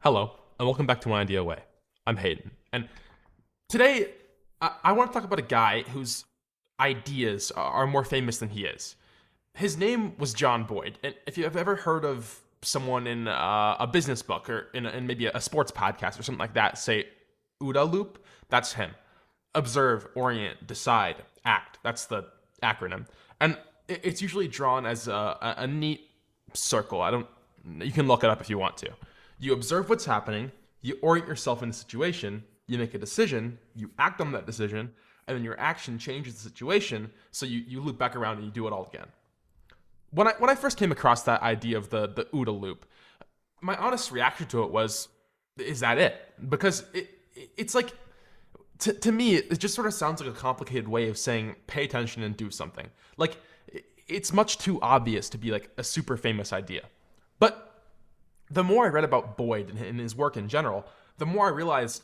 Hello, and welcome back to One Idea Away. I'm Hayden, and today I want to talk about a guy whose ideas are more famous than he is. His name was John Boyd, and if you have ever heard of someone in a business book or in maybe a sports podcast or something like that say OODA loop, that's him. Observe, orient, decide, act. That's the acronym, and it's usually drawn as a neat circle. You can look it up if you want to. You observe what's happening, you orient yourself in a situation, you make a decision, you act on that decision, and then your action changes the situation, so you loop back around and you do it all again. When I first came across that idea of the OODA loop, my honest reaction to it was, is that it? Because it's like, to me, it just sort of sounds like a complicated way of saying pay attention and do something. Like, it's much too obvious to be like a super famous idea. But the more I read about Boyd and his work in general, the more I realized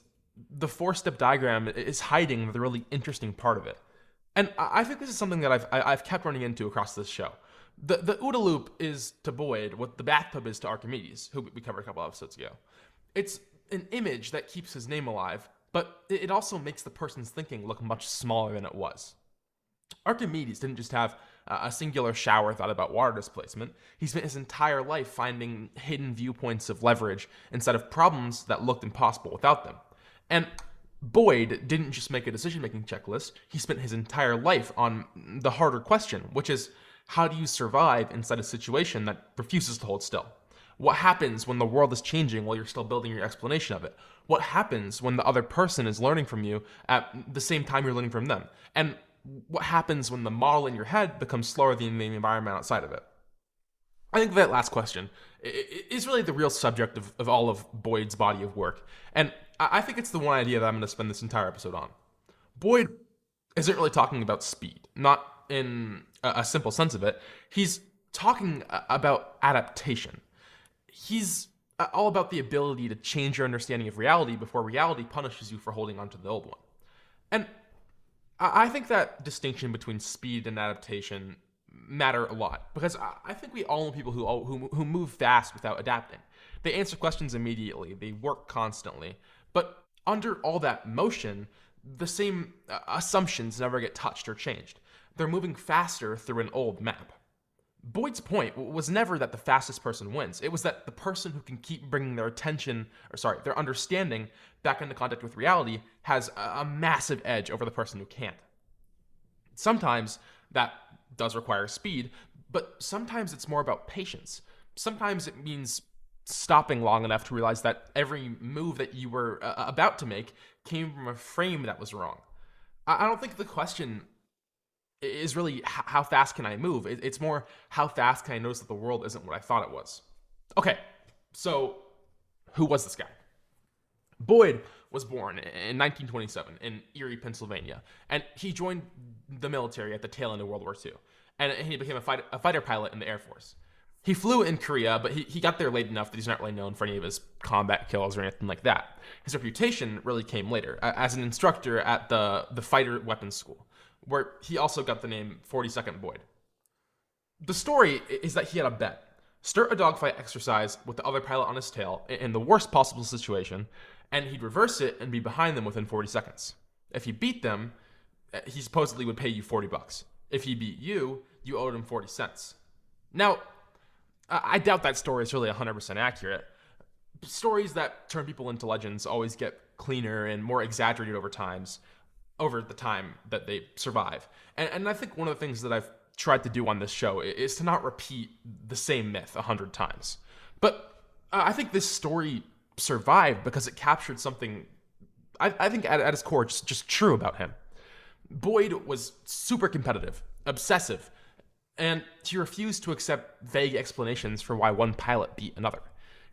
the four-step diagram is hiding the really interesting part of it. And I think this is something that I've kept running into across this show. The OODA loop is to Boyd what the bathtub is to Archimedes, who we covered a couple episodes ago. It's an image that keeps his name alive, but it also makes the person's thinking look much smaller than it was. Archimedes didn't just have a singular shower thought about water displacement. He spent his entire life finding hidden viewpoints of leverage instead of problems that looked impossible without them. And Boyd didn't just make a decision-making checklist. He spent his entire life on the harder question, which is, how do you survive inside a situation that refuses to hold still? What happens when the world is changing while you're still building your explanation of it? What happens when the other person is learning from you at the same time you're learning from them? And what happens when the model in your head becomes slower than the environment outside of it? I think that last question is really the real subject of all of Boyd's body of work. And I think it's the one idea that I'm going to spend this entire episode on. Boyd isn't really talking about speed, not in a simple sense of it. He's talking about adaptation. He's all about the ability to change your understanding of reality before reality punishes you for holding on to the old one. And I think that distinction between speed and adaptation matter a lot, because I think we all know people who move fast without adapting. They answer questions immediately, they work constantly, but under all that motion, the same assumptions never get touched or changed. They're moving faster through an old map. Boyd's point was never that the fastest person wins. It was that the person who can keep bringing their their understanding back into contact with reality has a massive edge over the person who can't. Sometimes that does require speed, but sometimes it's more about patience. Sometimes it means stopping long enough to realize that every move that you were about to make came from a frame that was wrong. I don't think the question is really how fast can I move? It's more how fast can I notice that the world isn't what I thought it was. Okay, so who was this guy? Boyd was born in 1927 in Erie, Pennsylvania, and he joined the military at the tail end of World War II, and he became a fighter pilot in the Air Force. He flew in Korea, but he got there late enough that he's not really known for any of his combat kills or anything like that. His reputation really came later, as an instructor at the fighter weapons school, where he also got the name 42nd Boyd. The story is that he had a bet. Start a dogfight exercise with the other pilot on his tail in the worst possible situation, and he'd reverse it and be behind them within 40 seconds. If he beat them, he supposedly would pay you $40. If he beat you, you owed him 40 cents. Now, I doubt that story is really 100% accurate. Stories that turn people into legends always get cleaner and more exaggerated over the time that they survive. And I think one of the things that I've tried to do on this show is to not repeat the same myth 100 times. But I think this story survived because it captured something I think at its core just true about him. Boyd was super competitive, obsessive, and he refused to accept vague explanations for why one pilot beat another.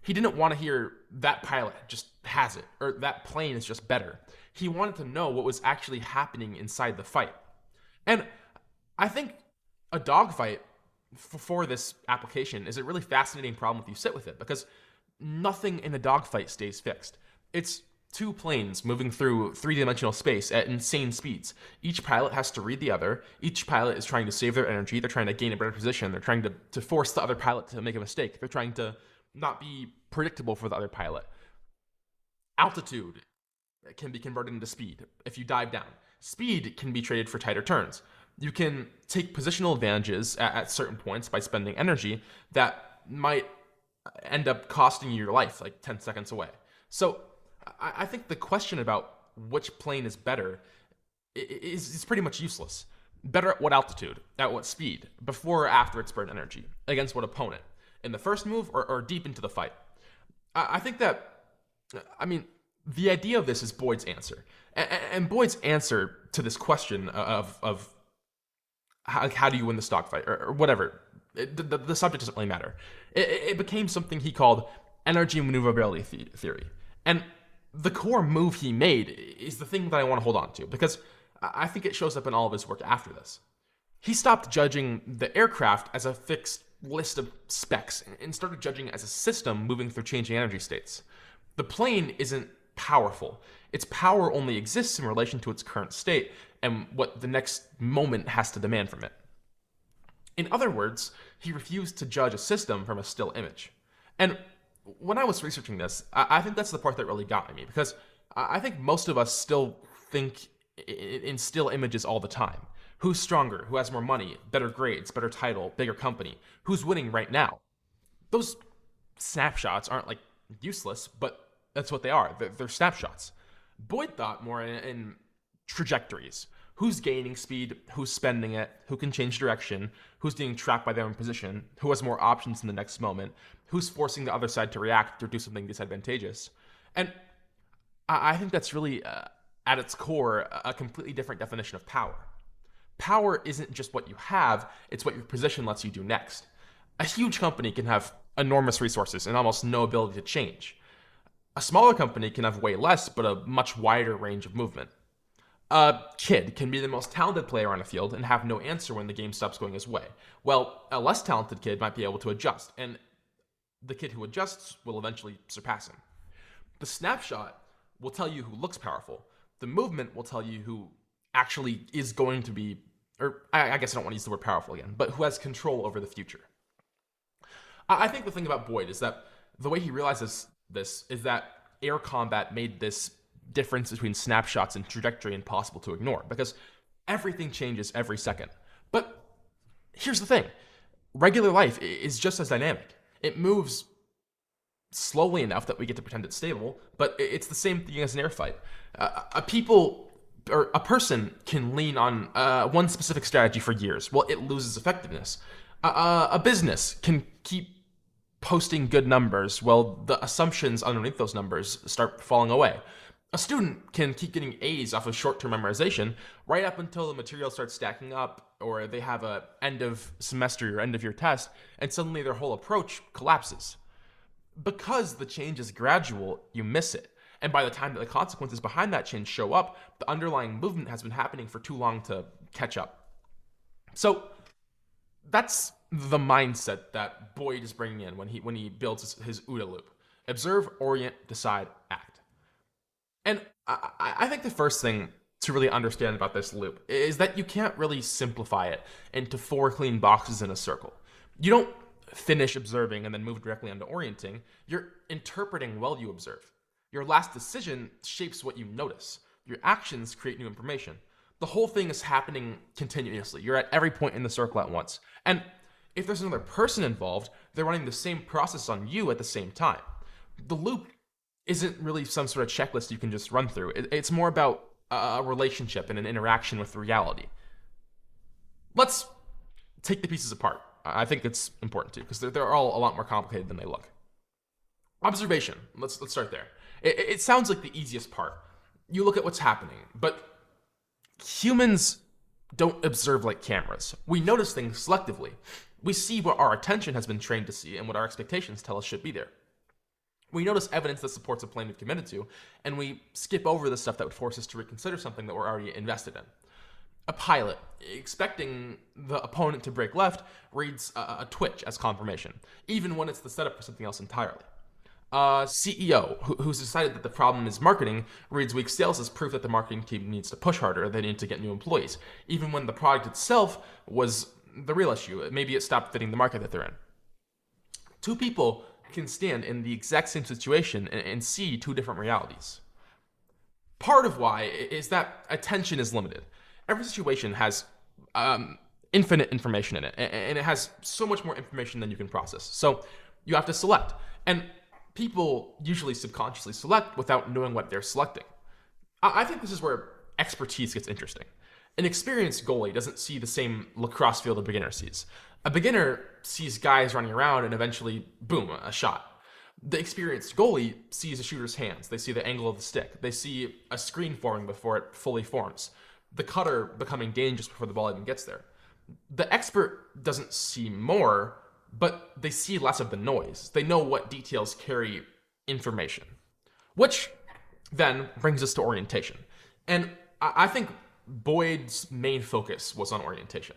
He didn't want to hear that pilot just has it, or that plane is just better. He wanted to know what was actually happening inside the fight. And I think a dogfight for this application is a really fascinating problem if you sit with it, because nothing in a dogfight stays fixed. It's two planes moving through three-dimensional space at insane speeds. Each pilot has to read the other. Each pilot is trying to save their energy. They're trying to gain a better position. They're trying to force the other pilot to make a mistake. They're trying to not be predictable for the other pilot. Altitude can be converted into speed if you dive down. Speed can be traded for tighter turns. You can take positional advantages at certain points by spending energy that might end up costing you your life, like 10 seconds away. So I think the question about which plane is better is pretty much useless. Better at what altitude, at what speed, before or after it's burned energy, against what opponent, in the first move or deep into the fight. I think that, the idea of this is Boyd's answer. And Boyd's answer to this question of how do you win the stock fight, or whatever, the subject doesn't really matter. It became something he called energy maneuverability theory. And the core move he made is the thing that I want to hold on to, because I think it shows up in all of his work after this. He stopped judging the aircraft as a fixed list of specs and started judging it as a system moving through changing energy states. The plane isn't powerful. Its power only exists in relation to its current state and what the next moment has to demand from it. In other words, he refused to judge a system from a still image. And when I was researching this, I think that's the part that really got me, because I think most of us still think in still images all the time. Who's stronger? Who has more money? Better grades? Better title? Bigger company? Who's winning right now? Those snapshots aren't like useless, but that's what they are. They're snapshots. Boyd thought more in trajectories. Who's gaining speed? Who's spending it? Who can change direction? Who's being trapped by their own position? Who has more options in the next moment? Who's forcing the other side to react or do something disadvantageous? And I think that's really, at its core, a completely different definition of power. Power isn't just what you have, it's what your position lets you do next. A huge company can have enormous resources and almost no ability to change. A smaller company can have way less, but a much wider range of movement. A kid can be the most talented player on a field and have no answer when the game stops going his way. Well, a less talented kid might be able to adjust, and the kid who adjusts will eventually surpass him. The snapshot will tell you who looks powerful. The movement will tell you who actually is going to be, or I guess I don't want to use the word powerful again, but who has control over the future. I think the thing about Boyd is that the way he realizes this is that air combat made this difference between snapshots and trajectory impossible to ignore, because everything changes every second. But here's the thing. Regular life is just as dynamic. It moves slowly enough that we get to pretend it's stable, but it's the same thing as an air fight. A person can lean on one specific strategy for years. Well, it loses effectiveness. A business can keep posting good numbers. Well, the assumptions underneath those numbers start falling away. A student can keep getting A's off of short-term memorization right up until the material starts stacking up, or they have a end of semester or end of year test, and suddenly their whole approach collapses. Because the change is gradual, you miss it. And by the time that the consequences behind that change show up, the underlying movement has been happening for too long to catch up. So that's the mindset that Boyd is bringing in when he builds his OODA loop. Observe, orient, decide, act. And I think the first thing to really understand about this loop is that you can't really simplify it into 4 clean boxes in a circle. You don't finish observing and then move directly onto orienting. You're interpreting while you observe. Your last decision shapes what you notice. Your actions create new information. The whole thing is happening continuously. You're at every point in the circle at once. And if there's another person involved, they're running the same process on you at the same time. The loop isn't really some sort of checklist you can just run through. It's more about a relationship and an interaction with reality. Let's take the pieces apart. I think it's important too, because they're all a lot more complicated than they look. Observation. Let's start there. It sounds like the easiest part. You look at what's happening, but humans don't observe like cameras. We notice things selectively. We see what our attention has been trained to see and what our expectations tell us should be there. We notice evidence that supports a plan we've committed to, and we skip over the stuff that would force us to reconsider something that we're already invested in. A pilot, expecting the opponent to break left, reads a twitch as confirmation, even when it's the setup for something else entirely. A CEO who's decided that the problem is marketing reads weak sales as proof that the marketing team needs to push harder, they need to get new employees, even when the product itself was the real issue. Maybe it stopped fitting the market that they're in. Two people can stand in the exact same situation and see two different realities. Part of why is that attention is limited. Every situation has infinite information in it, and it has so much more information than you can process. So you have to select. And people usually subconsciously select without knowing what they're selecting. I think this is where expertise gets interesting. An experienced goalie doesn't see the same lacrosse field a beginner sees. A beginner sees guys running around and eventually, boom, a shot. The experienced goalie sees a shooter's hands. They see the angle of the stick. They see a screen forming before it fully forms. The cutter becoming dangerous before the ball even gets there. The expert doesn't see more, but they see less of the noise. They know what details carry information. Which then brings us to orientation. And I think Boyd's main focus was on orientation.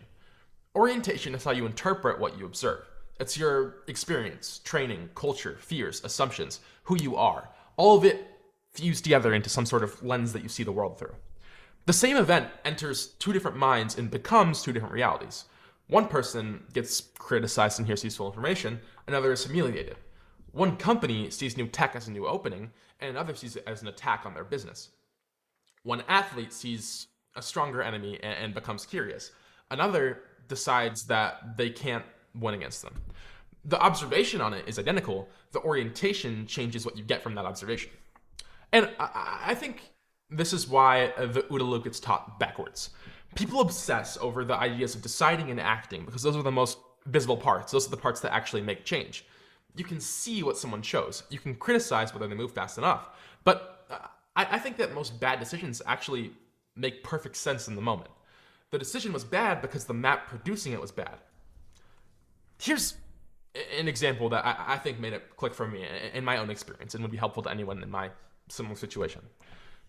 Orientation is how you interpret what you observe. It's your experience, training, culture, fears, assumptions, who you are. All of it fused together into some sort of lens that you see the world through. The same event enters two different minds and becomes two different realities. One person gets criticized and hears useful information, another is humiliated. One company sees new tech as a new opening, and another sees it as an attack on their business. One athlete sees a stronger enemy and becomes curious. Another decides that they can't win against them. The observation on it is identical. The orientation changes what you get from that observation. And I think this is why the OODA loop gets taught backwards. People obsess over the ideas of deciding and acting because those are the most visible parts. Those are the parts that actually make change. You can see what someone chose. You can criticize whether they move fast enough. But I think that most bad decisions actually make perfect sense in the moment. The decision was bad because the map producing it was bad. Here's an example that I think made it click for me in my own experience and would be helpful to anyone in my similar situation.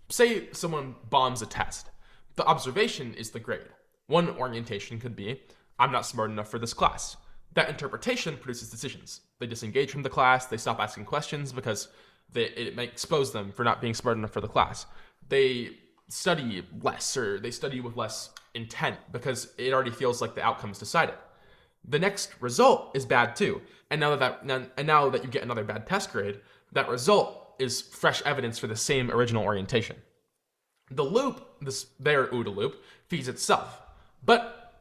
Say someone bombs a test. The observation is the grade. One orientation could be, I'm not smart enough for this class. That interpretation produces decisions. They disengage from the class, they stop asking questions because it may expose them for not being smart enough for the class. They study less, or they study with less intent because it already feels like the outcome is decided. The next result is bad too. And now that you get another bad test grade, that result is fresh evidence for the same original orientation. The loop, their OODA loop, feeds itself. But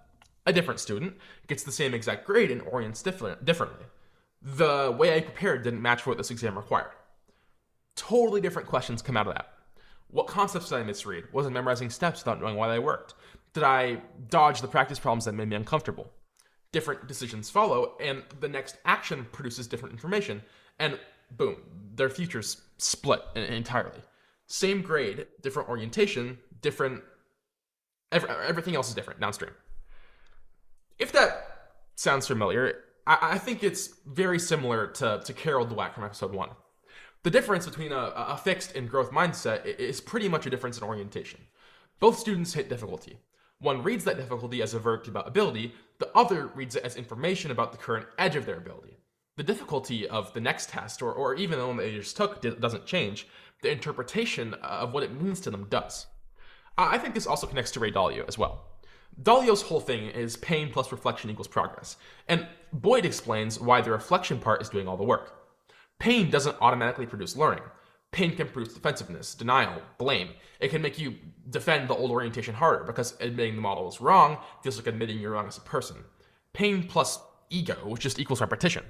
a different student gets the same exact grade and orients differently. The way I prepared didn't match what this exam required. Totally different questions come out of that. What concepts did I misread? Was I memorizing steps without knowing why they worked? Did I dodge the practice problems that made me uncomfortable? Different decisions follow, and the next action produces different information, and boom, their futures split entirely. Same grade, different orientation, different... everything else is different downstream. If that sounds familiar, I think it's very similar to Carol Dweck from episode 1. The difference between a fixed and growth mindset is pretty much a difference in orientation. Both students hit difficulty. One reads that difficulty as a verdict about ability, the other reads it as information about the current edge of their ability. The difficulty of the next test, or even the one they just took, doesn't change. The interpretation of what it means to them does. I think this also connects to Ray Dalio as well. Dalio's whole thing is pain plus reflection equals progress, and Boyd explains why the reflection part is doing all the work. Pain doesn't automatically produce learning. Pain can produce defensiveness, denial, blame. It can make you defend the old orientation harder because admitting the model is wrong feels like admitting you're wrong as a person. Pain plus ego, which just equals repetition.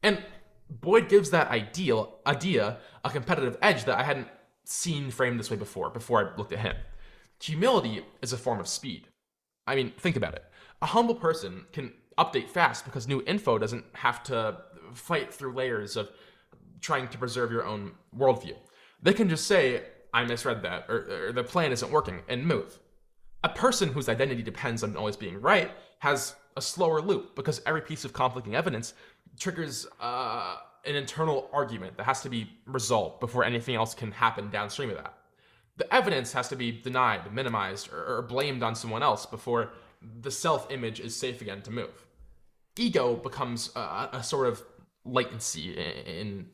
And Boyd gives that idea a competitive edge that I hadn't seen framed this way before I looked at him. Humility is a form of speed. I mean, think about it. A humble person can update fast because new info doesn't have to fight through layers of trying to preserve your own worldview. They can just say, I misread that, or the plan isn't working, and move. A person whose identity depends on always being right has a slower loop because every piece of conflicting evidence triggers an internal argument that has to be resolved before anything else can happen downstream of that. The evidence has to be denied, minimized, or blamed on someone else before the self-image is safe again to move. Ego becomes a sort of latency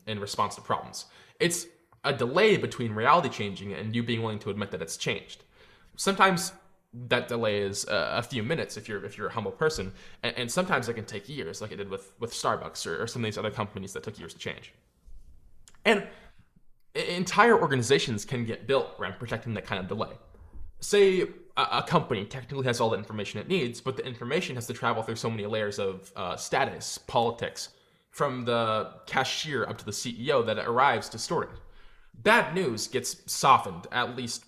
in response to problems. It's a delay between reality changing and you being willing to admit that it's changed. Sometimes that delay is a few minutes if you're a humble person, and sometimes it can take years, like it did with Starbucks or some of these other companies that took years to change. And entire organizations can get built around protecting that kind of delay. Say a company technically has all the information it needs, but the information has to travel through so many layers of status, politics, from the cashier up to the CEO that it arrives to store it. Bad news gets softened at least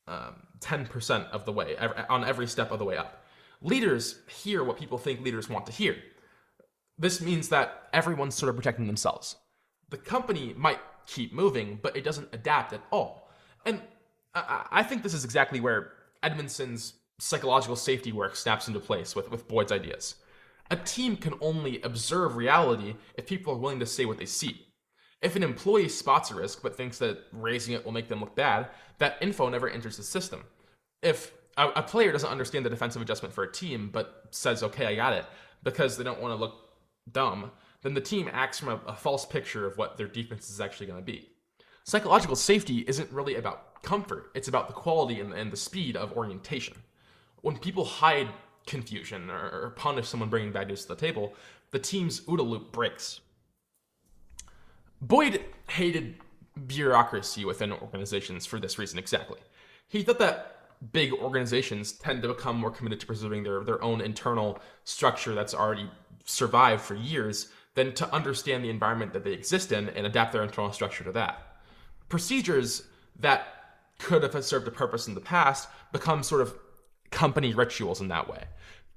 10% of the way, on every step of the way up. Leaders hear what people think leaders want to hear. This means that everyone's sort of protecting themselves. The company might keep moving, but it doesn't adapt at all. And I think this is exactly where Edmondson's psychological safety work snaps into place with Boyd's ideas. A team can only observe reality if people are willing to say what they see. If an employee spots a risk but thinks that raising it will make them look bad, that info never enters the system. If a player doesn't understand the defensive adjustment for a team but says, okay, I got it, because they don't want to look dumb, then the team acts from a false picture of what their defense is actually going to be. Psychological safety isn't really about comfort. It's about the quality and the speed of orientation. When people hide confusion or punish someone bringing bad news to the table, the team's OODA loop breaks. Boyd hated bureaucracy within organizations for this reason exactly. He thought that big organizations tend to become more committed to preserving their own internal structure that's already survived for years than to understand the environment that they exist in and adapt their internal structure to that. Procedures that could have served a purpose in the past become sort of company rituals in that way.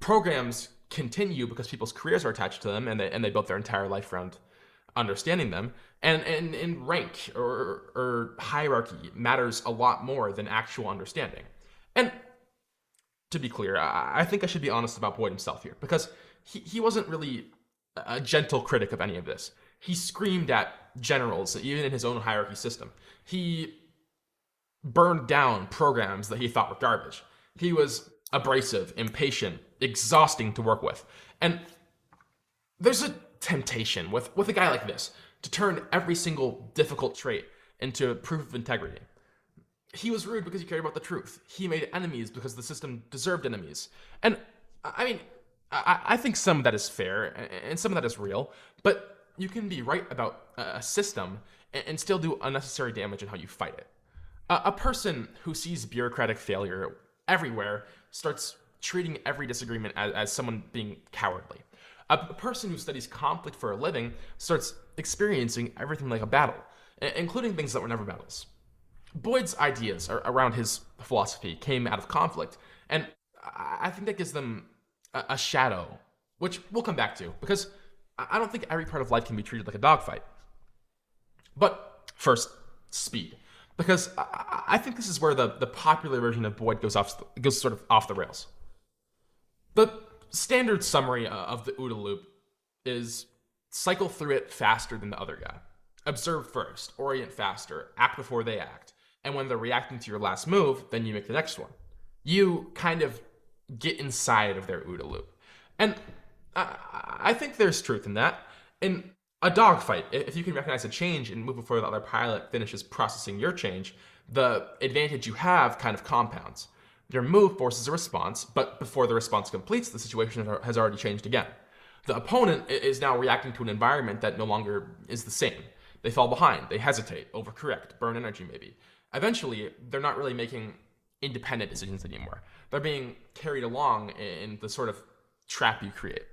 Programs continue because people's careers are attached to them and they built their entire life around understanding them. And rank or hierarchy matters a lot more than actual understanding. And to be clear, I think I should be honest about Boyd himself here, because he wasn't really a gentle critic of any of this. He screamed at generals, even in his own hierarchy system. He burned down programs that he thought were garbage. He was abrasive, impatient, exhausting to work with. And there's a temptation with a guy like this to turn every single difficult trait into proof of integrity. He was rude because he cared about the truth. He made enemies because the system deserved enemies. And I mean, I think some of that is fair and some of that is real, but you can be right about a system and still do unnecessary damage in how you fight it. A person who sees bureaucratic failure everywhere starts treating every disagreement as someone being cowardly. A person who studies conflict for a living starts experiencing everything like a battle, including things that were never battles. Boyd's ideas around his philosophy came out of conflict, and I think that gives them a shadow, which we'll come back to, because I don't think every part of life can be treated like a dogfight. But first, speed. Because I think this is where the popular version of Boyd goes sort of off the rails. The standard summary of the OODA loop is cycle through it faster than the other guy. Observe first, orient faster, act before they act. And when they're reacting to your last move, then you make the next one. You kind of get inside of their OODA loop. And I think there's truth in that. In a dogfight, if you can recognize a change and move before the other pilot finishes processing your change, the advantage you have kind of compounds. Your move forces a response, but before the response completes, the situation has already changed again. The opponent is now reacting to an environment that no longer is the same. They fall behind, they hesitate, overcorrect, burn energy maybe. Eventually, they're not really making independent decisions anymore. They're being carried along in the sort of trap you create.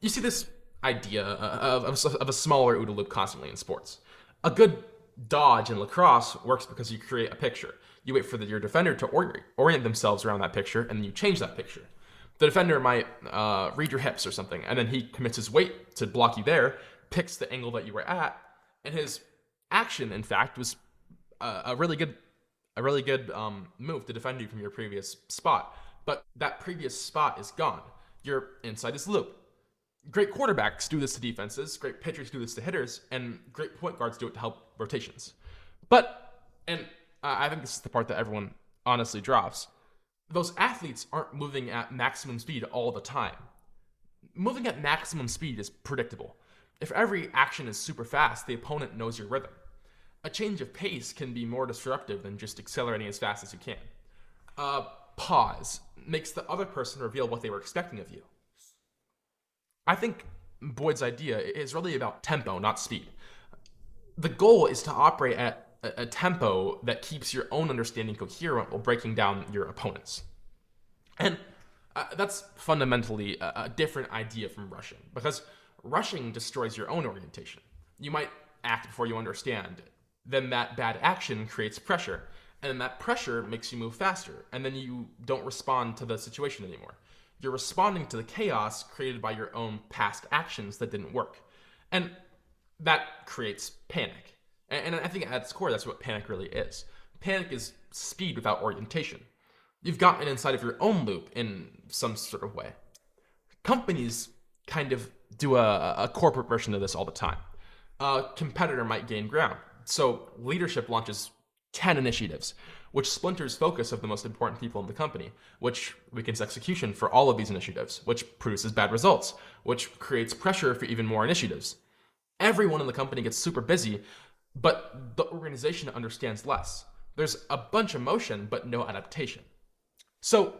You see this idea of a smaller OODA loop constantly in sports. A good dodge in lacrosse works because you create a picture. You wait for your defender to orient themselves around that picture, and then you change that picture. The defender might read your hips or something, and then he commits his weight to block you there, picks the angle that you were at, and his action, in fact, was a really good move to defend you from your previous spot. But that previous spot is gone. You're inside this loop. Great quarterbacks do this to defenses, great pitchers do this to hitters, and great point guards do it to help rotations. But, and I think this is the part that everyone honestly drops, those athletes aren't moving at maximum speed all the time. Moving at maximum speed is predictable. If every action is super fast, the opponent knows your rhythm. A change of pace can be more disruptive than just accelerating as fast as you can. pause makes the other person reveal what they were expecting of you. I think Boyd's idea is really about tempo, not speed. The goal is to operate at a tempo that keeps your own understanding coherent while breaking down your opponent's. And that's fundamentally a different idea from rushing, because rushing destroys your own orientation. You might act before you understand. Then that bad action creates pressure, and then that pressure makes you move faster, and then you don't respond to the situation anymore. You're responding to the chaos created by your own past actions that didn't work. And that creates panic. And I think at its core, that's what panic really is. Panic is speed without orientation. You've gotten inside of your own loop in some sort of way. Companies kind of do a corporate version of this all the time. A competitor might gain ground. So leadership launches 10 initiatives, which splinters focus of the most important people in the company, which weakens execution for all of these initiatives, which produces bad results, which creates pressure for even more initiatives. Everyone in the company gets super busy, but the organization understands less. There's a bunch of motion, but no adaptation. So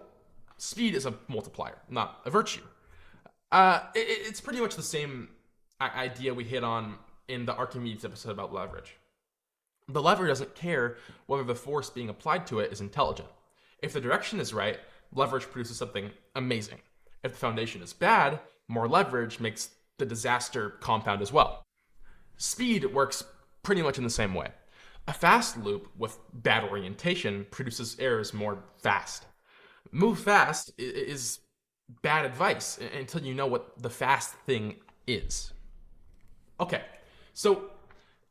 speed is a multiplier, not a virtue. It's pretty much the same idea we hit on in the Archimedes episode about leverage. The lever doesn't care whether the force being applied to it is intelligent. If the direction is right, leverage produces something amazing. If the foundation is bad, more leverage makes the disaster compound as well. Speed works pretty much in the same way. A fast loop with bad orientation produces errors more fast. Move fast is bad advice until you know what the fast thing is. Okay, so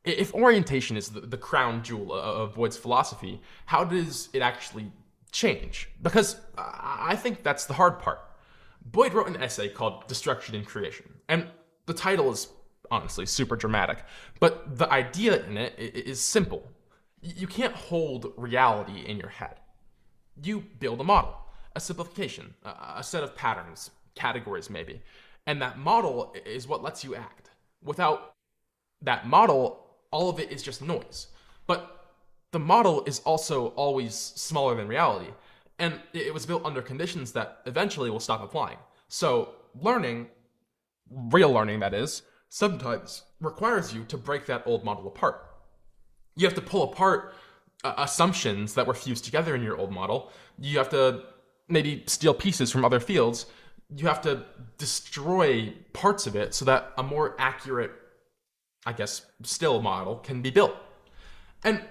if orientation is the crown jewel of Boyd's philosophy, how does it actually change? Because I think that's the hard part. Boyd wrote an essay called Destruction and Creation, and the title is honestly super dramatic, but the idea in it is simple. You can't hold reality in your head. You build a model, a simplification, a set of patterns, categories maybe, and that model is what lets you act. Without that model, all of it is just noise. But the model is also always smaller than reality, and it was built under conditions that eventually will stop applying. So learning, real learning that is, sometimes requires you to break that old model apart. You have to pull apart assumptions that were fused together in your old model. You have to maybe steal pieces from other fields. You have to destroy parts of it so that a more accurate, I guess, still model can be built. And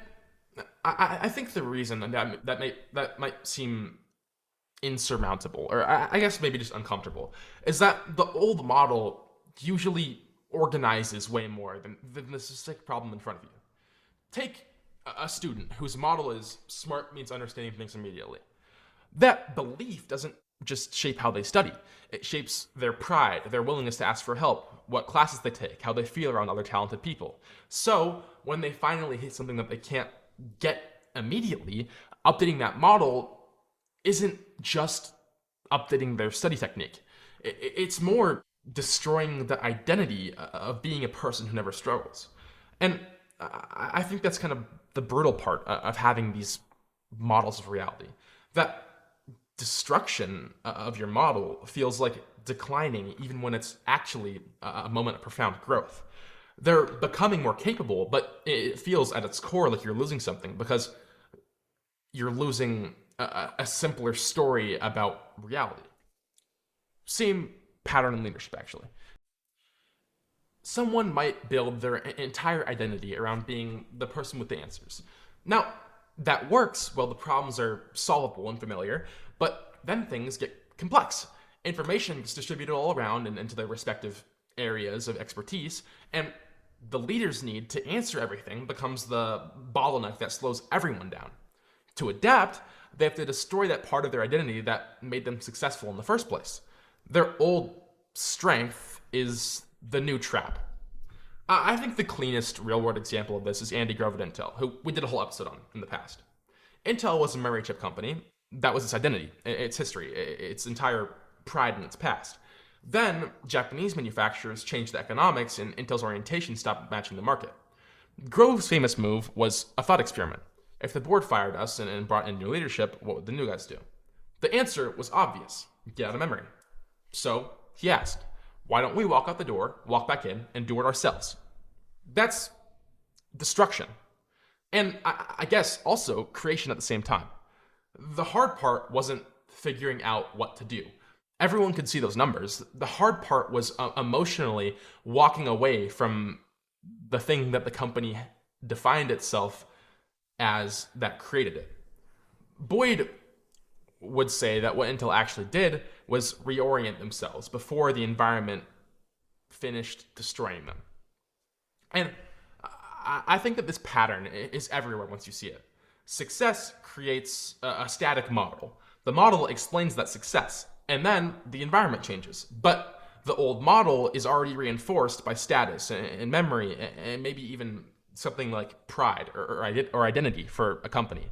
I think the reason that might seem insurmountable, or I guess maybe just uncomfortable, is that the old model usually organizes way more than the specific problem in front of you. Take a student whose model is smart means understanding things immediately. That belief doesn't just shape how they study. It shapes their pride, their willingness to ask for help, what classes they take, how they feel around other talented people. So when they finally hit something that they can't get immediately, updating that model isn't just updating their study technique. It's more destroying the identity of being a person who never struggles. And I think that's kind of the brutal part of having these models of reality. That destruction of your model feels like declining even when it's actually a moment of profound growth. They're becoming more capable, but it feels at its core like you're losing something because you're losing a simpler story about reality. Same pattern in leadership, actually. Someone might build their entire identity around being the person with the answers. Now, that works while the problems are solvable and familiar, but then things get complex. Information gets distributed all around and into their respective areas of expertise, and the leader's need to answer everything becomes the bottleneck that slows everyone down. To adapt, they have to destroy that part of their identity that made them successful in the first place. Their old strength is the new trap. I think the cleanest real-world example of this is Andy Grove at Intel, who we did a whole episode on in the past. Intel was a memory chip company. That was its identity, its history, its entire pride in its past. Then, Japanese manufacturers changed the economics and Intel's orientation stopped matching the market. Grove's famous move was a thought experiment. If the board fired us and brought in new leadership, what would the new guys do? The answer was obvious: get out of memory. So he asked, why don't we walk out the door, walk back in, and do it ourselves? That's destruction. And I guess also creation at the same time. The hard part wasn't figuring out what to do. Everyone could see those numbers. The hard part was emotionally walking away from the thing that the company defined itself as that created it. Boyd would say that what Intel actually did was reorient themselves before the environment finished destroying them. And I think that this pattern is everywhere once you see it. Success creates a static model. The model explains that success, and then the environment changes. But the old model is already reinforced by status and memory and maybe even something like pride or identity for a company.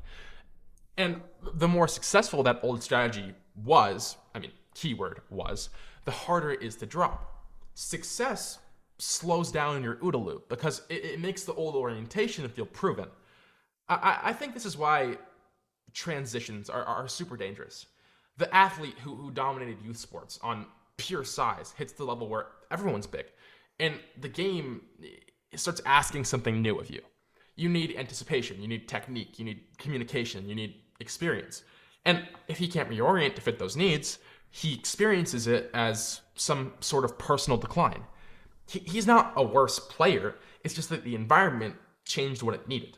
And the more successful that old strategy was, keyword was, the harder it is to drop. Success slows down your OODA loop because it makes the old orientation feel proven. I think this is why transitions are super dangerous. The athlete who dominated youth sports on pure size hits the level where everyone's big, and the game starts asking something new of you. You need anticipation, you need technique, you need communication, you need experience. And if he can't reorient to fit those needs, he experiences it as some sort of personal decline. He's not a worse player, it's just that the environment changed what it needed.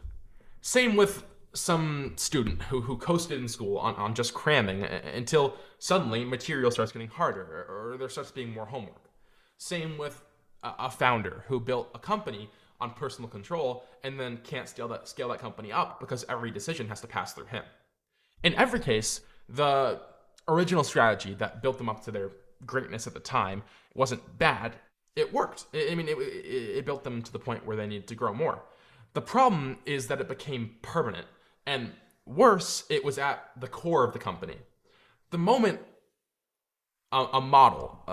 Same with some student who coasted in school on just cramming until suddenly material starts getting harder or there starts being more homework. Same with a founder who built a company on personal control and then can't scale that company up because every decision has to pass through him. In every case, the original strategy that built them up to their greatness at the time wasn't bad. It worked. It built them to the point where they needed to grow more. The problem is that it became permanent, and worse, it was at the core of the company. The moment a model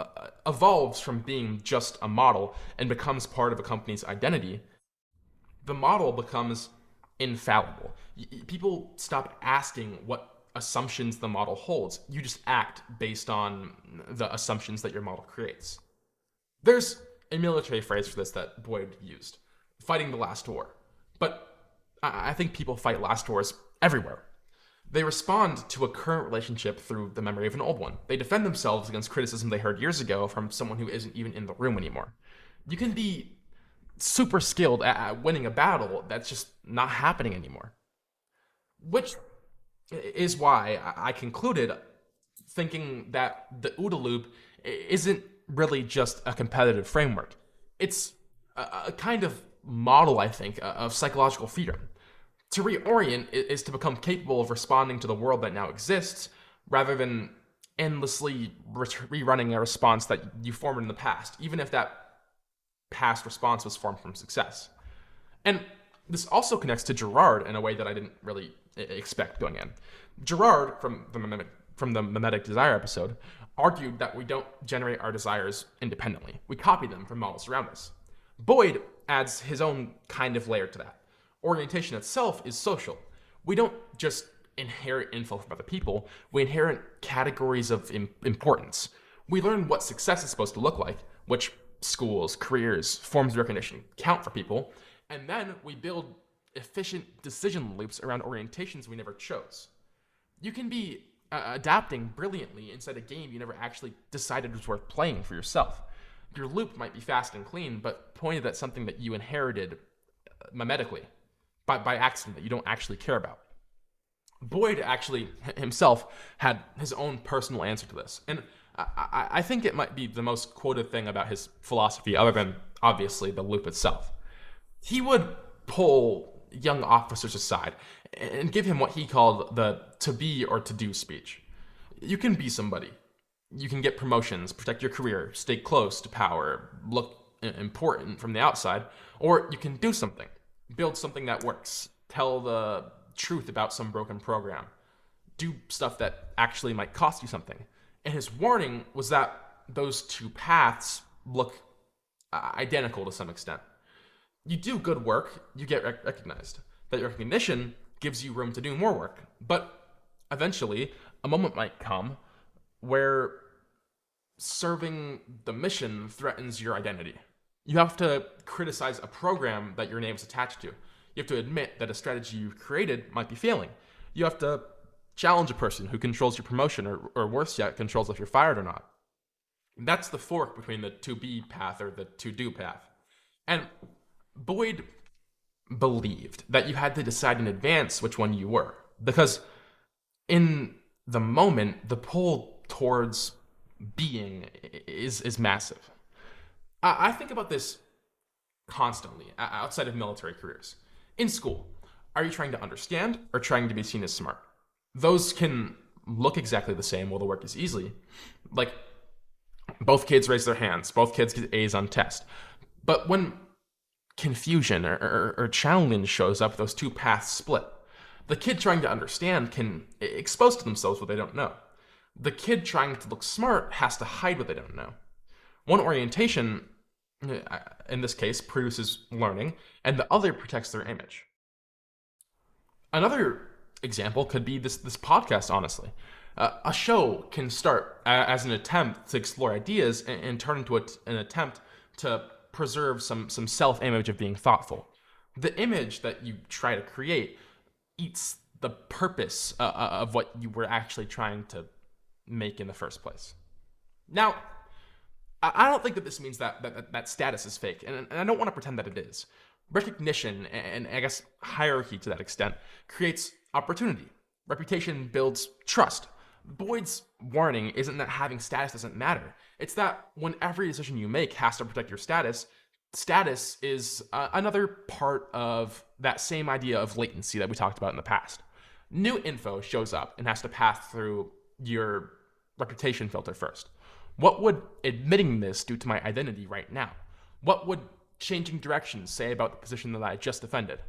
evolves from being just a model and becomes part of a company's identity, the model becomes infallible. People stop asking what assumptions the model holds. You just act based on the assumptions that your model creates. There's a military phrase for this that Boyd used: fighting the last war. But I think people fight last wars everywhere. They respond to a current relationship through the memory of an old one. They defend themselves against criticism they heard years ago from someone who isn't even in the room anymore. You can be super skilled at winning a battle that's just not happening anymore. Which is why I concluded thinking that the OODA loop isn't really just a competitive framework. It's a kind of model, I think, of psychological freedom. To reorient is to become capable of responding to the world that now exists, rather than endlessly rerunning a response that you formed in the past, even if that past response was formed from success. And this also connects to Girard in a way that I didn't really expect going in. Girard, from the mimetic desire episode, argued that we don't generate our desires independently. We copy them from models around us. Boyd adds his own kind of layer to that. Orientation itself is social. We don't just inherit info from other people, we inherit categories of importance. We learn what success is supposed to look like, which schools, careers, forms of recognition count for people, and then we build efficient decision loops around orientations we never chose. You can be adapting brilliantly inside a game you never actually decided was worth playing for yourself. Your loop might be fast and clean, but pointed at something that you inherited mimetically, by accident, that you don't actually care about. Boyd actually himself had his own personal answer to this, and I think it might be the most quoted thing about his philosophy, other than, obviously, the loop itself. He would pull young officers aside and give him what he called the to be or to do speech. You can be somebody. You can get promotions, protect your career, stay close to power, look important from the outside, or you can do something, build something that works, tell the truth about some broken program, do stuff that actually might cost you something. And his warning was that those two paths look identical to some extent. You do good work, you get recognized. That recognition gives you room to do more work. But eventually, a moment might come where serving the mission threatens your identity. You have to criticize a program that your name is attached to. You have to admit that a strategy you've created might be failing. You have to challenge a person who controls your promotion, or worse yet, controls if you're fired or not. That's the fork between the to be path or the to do path. And Boyd believed that you had to decide in advance which one you were, because in the moment, the pull towards being is massive. I think about this constantly outside of military careers. In school, are you trying to understand or trying to be seen as smart? Those can look exactly the same while the work is easy. Like, both kids raise their hands, both kids get A's on test. But when confusion or challenge shows up, those two paths split. The kid trying to understand can expose to themselves what they don't know. The kid trying to look smart has to hide what they don't know. One orientation, in this case, produces learning, and the other protects their image. Another example could be this podcast, honestly. A show can start as an attempt to explore ideas and turn into an attempt to preserve some self-image of being thoughtful. The image that you try to create eats the purpose of what you were actually trying to make in the first place. Now, I don't think that this means that status is fake, and I don't want to pretend that it is. Recognition and I guess hierarchy to that extent creates opportunity. Reputation builds trust. Boyd's warning isn't that having status doesn't matter. It's that when every decision you make has to protect your status, status is another part of that same idea of latency that we talked about in the past. New info shows up and has to pass through your reputation filter first. What would admitting this do to my identity right now? What would changing directions say about the position that I just defended?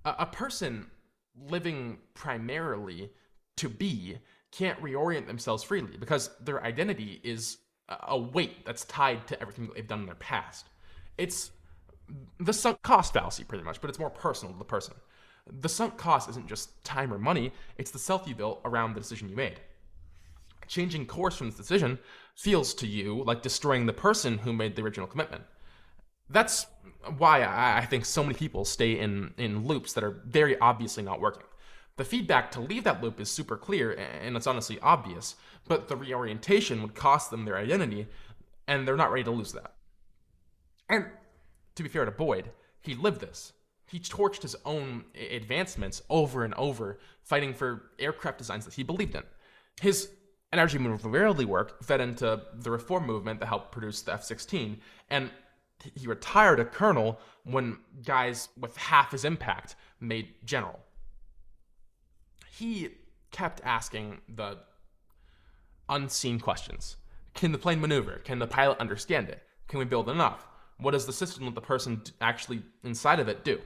A person living primarily to be can't reorient themselves freely because their identity is a weight that's tied to everything that they've done in their past. It's the sunk cost fallacy, pretty much, but it's more personal to the person. The sunk cost isn't just time or money, it's the self you built around the decision you made. Changing course from this decision feels to you like destroying the person who made the original commitment. That's why I think so many people stay in loops that are very obviously not working. The feedback to leave that loop is super clear, and it's honestly obvious, but the reorientation would cost them their identity, and they're not ready to lose that. And to be fair to Boyd, he lived this. He torched his own advancements over and over, fighting for aircraft designs that he believed in. His energy maneuverability work fed into the reform movement that helped produce the F-16, and he retired a colonel when guys with half his impact made general. He kept asking the unseen questions. Can the plane maneuver? Can the pilot understand it? Can we build enough? What does the system let the person actually inside of it do?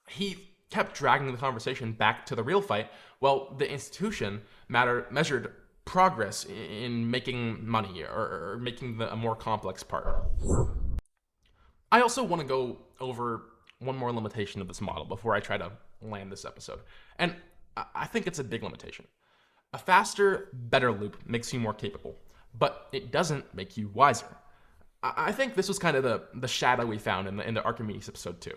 He kept dragging the conversation back to the real fight while the institution measured progress in making money or making a more complex part. I also want to go over one more limitation of this model before I try to land this episode. And I think it's a big limitation. A faster, better loop makes you more capable, but it doesn't make you wiser. I think this was kind of the shadow we found in the Archimedes episode 2.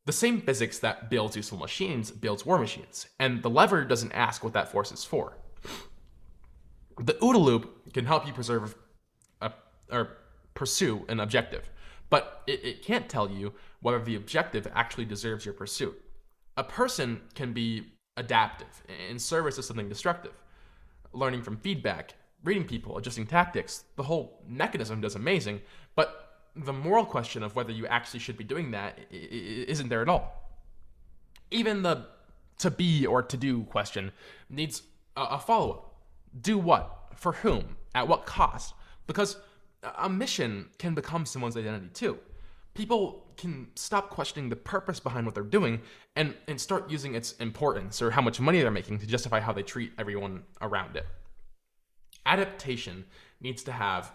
The same physics that builds useful machines builds war machines, and the lever doesn't ask what that force is for. The OODA loop can help you pursue an objective, but it can't tell you whether the objective actually deserves your pursuit. A person can be adaptive in service of something destructive, learning from feedback, reading people, adjusting tactics. The whole mechanism does amazing, but the moral question of whether you actually should be doing that isn't there at all. Even the to be or to do question needs a follow-up. Do what? For whom? At what cost? Because a mission can become someone's identity too. People can stop questioning the purpose behind what they're doing and start using its importance or how much money they're making to justify how they treat everyone around it. Adaptation needs to have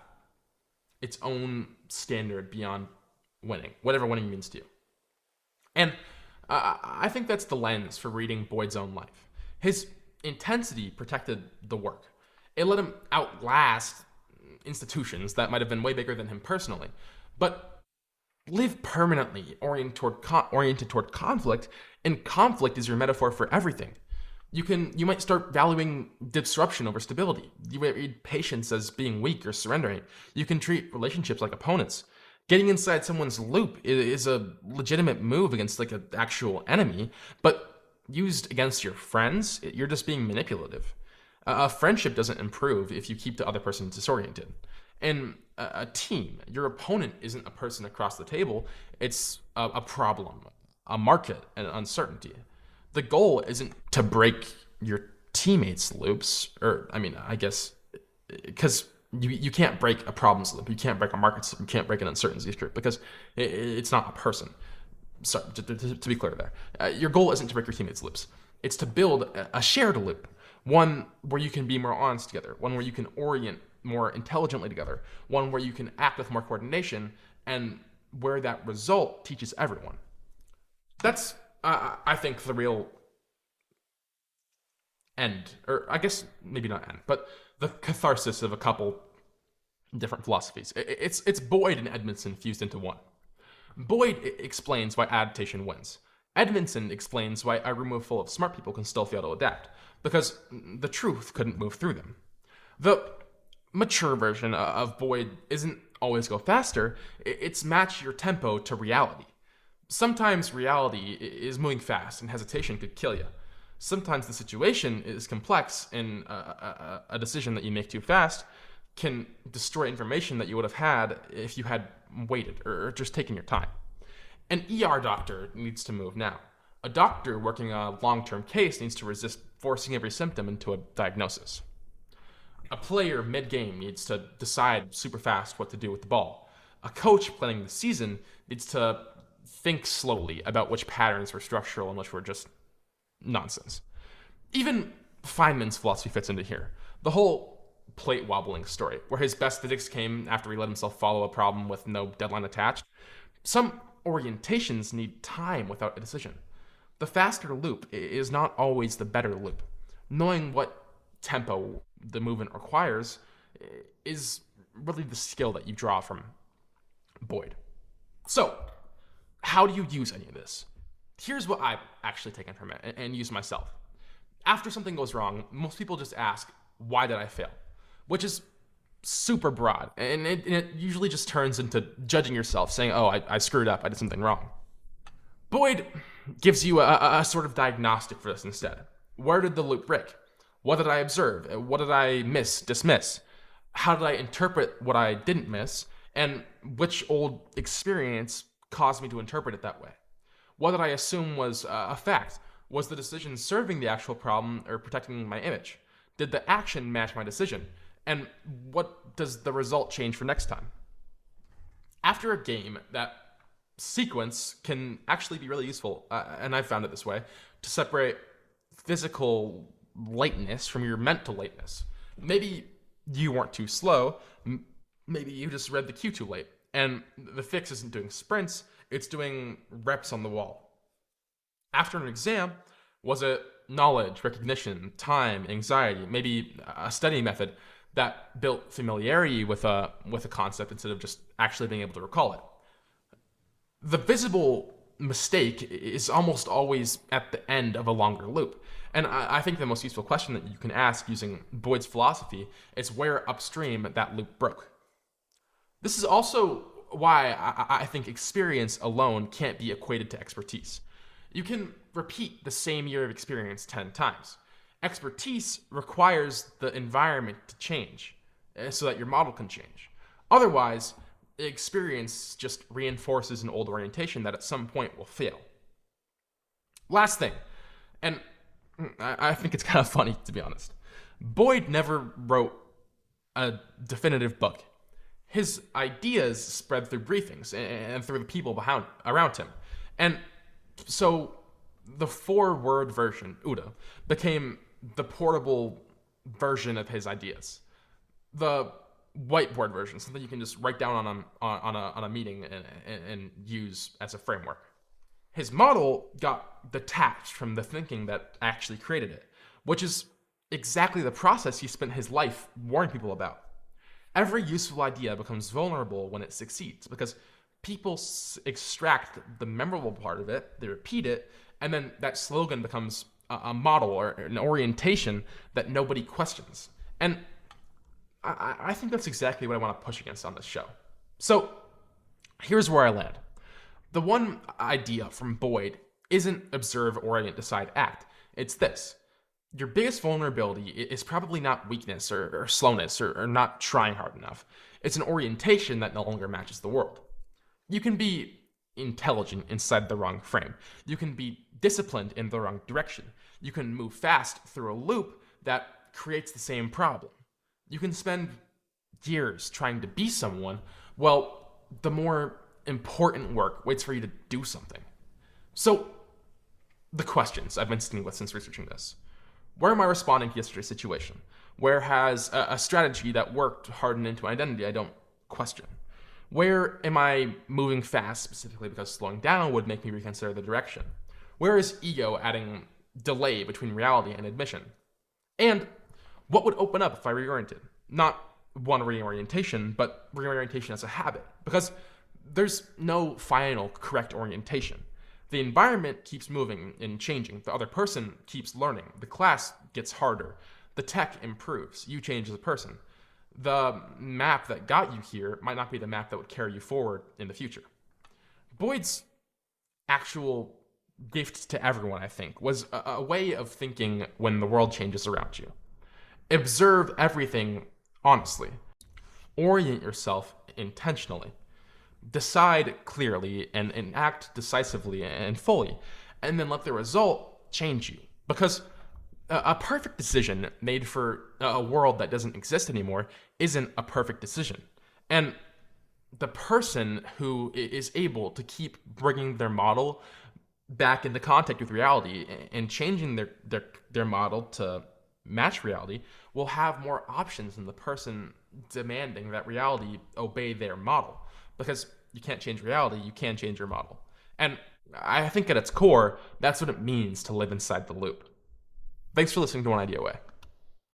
its own standard beyond winning, whatever winning means to you. And I think that's the lens for reading Boyd's own life. His intensity protected the work. It let him outlast institutions that might have been way bigger than him personally. But live permanently oriented toward conflict, and conflict is your metaphor for everything. You might start valuing disruption over stability. You might read patience as being weak or surrendering. You can treat relationships like opponents. Getting inside someone's loop is a legitimate move against like an actual enemy, but used against your friends, you're just being manipulative. A friendship doesn't improve if you keep the other person disoriented. In a team, your opponent isn't a person across the table, it's a problem, a market, and uncertainty. The goal isn't to break your teammates' loops, or, I mean, I guess, because you can't break a problems loop, you can't break a market loop, you can't break an uncertainty loop, because it's not a person. Sorry, to be clear there. Your goal isn't to break your teammates' loops. It's to build a shared loop, one where you can be more honest together, one where you can orient more intelligently together, one where you can act with more coordination, and where that result teaches everyone. That's, I think, the real end, or I guess maybe not end, but the catharsis of a couple different philosophies. It's Boyd and Edmondson fused into one. Boyd explains why adaptation wins. Edmondson explains why a room full of smart people can still fail to adapt, because the truth couldn't move through them. The mature version of Boyd isn't always go faster, it's match your tempo to reality. Sometimes reality is moving fast and hesitation could kill you. Sometimes the situation is complex and a decision that you make too fast can destroy information that you would have had if you had waited or just taken your time. An ER doctor needs to move now. A doctor working a long-term case needs to resist forcing every symptom into a diagnosis. A player mid-game needs to decide super fast what to do with the ball. A coach planning the season needs to think slowly about which patterns were structural and which were just nonsense. Even Feynman's philosophy fits into here. The whole plate wobbling story, where his best physics came after he let himself follow a problem with no deadline attached. Some orientations need time without a decision. The faster loop is not always the better loop. Knowing what tempo the movement requires is really the skill that you draw from Boyd. So, how do you use any of this? Here's what I've actually taken from it and used myself. After something goes wrong, most people just ask, why did I fail? Which is super broad, and it usually just turns into judging yourself, saying, oh, I screwed up, I did something wrong. Boyd gives you a sort of diagnostic for this instead. Where did the loop break? What did I observe? What did I dismiss? How did I interpret what I didn't miss? And which old experience caused me to interpret it that way? What did I assume was a fact? Was the decision serving the actual problem or protecting my image? Did the action match my decision? And what does the result change for next time? After a game, that sequence can actually be really useful, and I've found it this way, to separate physical lateness from your mental lateness. Maybe you weren't too slow, maybe you just read the cue too late, and the fix isn't doing sprints, it's doing reps on the wall. After an exam, was it knowledge, recognition, time, anxiety, maybe a study method that built familiarity with a concept instead of just actually being able to recall it? The visible mistake is almost always at the end of a longer loop. And I think the most useful question that you can ask using Boyd's philosophy is where upstream that loop broke. This is also why I think experience alone can't be equated to expertise. You can repeat the same year of experience 10 times. Expertise requires the environment to change so that your model can change. Otherwise, experience just reinforces an old orientation that at some point will fail. Last thing, and I think it's kind of funny, to be honest. Boyd never wrote a definitive book. His ideas spread through briefings and through the people around him. And so the 4-word version, OODA, became the portable version of his ideas. The whiteboard version, something you can just write down on a meeting and use as a framework. His model got detached from the thinking that actually created it, which is exactly the process he spent his life warning people about. Every useful idea becomes vulnerable when it succeeds because people extract the memorable part of it, they repeat it, and then that slogan becomes a model or an orientation that nobody questions. And I think that's exactly what I want to push against on this show. So here's where I land. The one idea from Boyd isn't observe, orient, decide, act. It's this. Your biggest vulnerability is probably not weakness or slowness or not trying hard enough. It's an orientation that no longer matches the world. You can be intelligent inside the wrong frame. You can be disciplined in the wrong direction. You can move fast through a loop that creates the same problem. You can spend years trying to be someone. Well, the more important work waits for you to do something. So, the questions I've been sitting with since researching this. Where am I responding to yesterday's situation? Where has a strategy that worked hardened into an identity I don't question? Where am I moving fast specifically because slowing down would make me reconsider the direction? Where is ego adding delay between reality and admission? And what would open up if I reoriented? Not one reorientation, but reorientation as a habit. Because there's no final correct orientation. The environment keeps moving and changing. The other person keeps learning. The class gets harder. The tech improves. You change as a person. The map that got you here might not be the map that would carry you forward in the future. Boyd's actual gift to everyone, I think, was a way of thinking when the world changes around you. Observe everything honestly. Orient yourself intentionally. Decide clearly and act decisively and fully, and then let the result change you. Because a perfect decision made for a world that doesn't exist anymore isn't a perfect decision. And the person who is able to keep bringing their model back into contact with reality and changing their model to match reality will have more options than the person demanding that reality obey their model. Because you can't change reality, you can change your model. And I think at its core, that's what it means to live inside the loop. Thanks for listening to One Idea Away.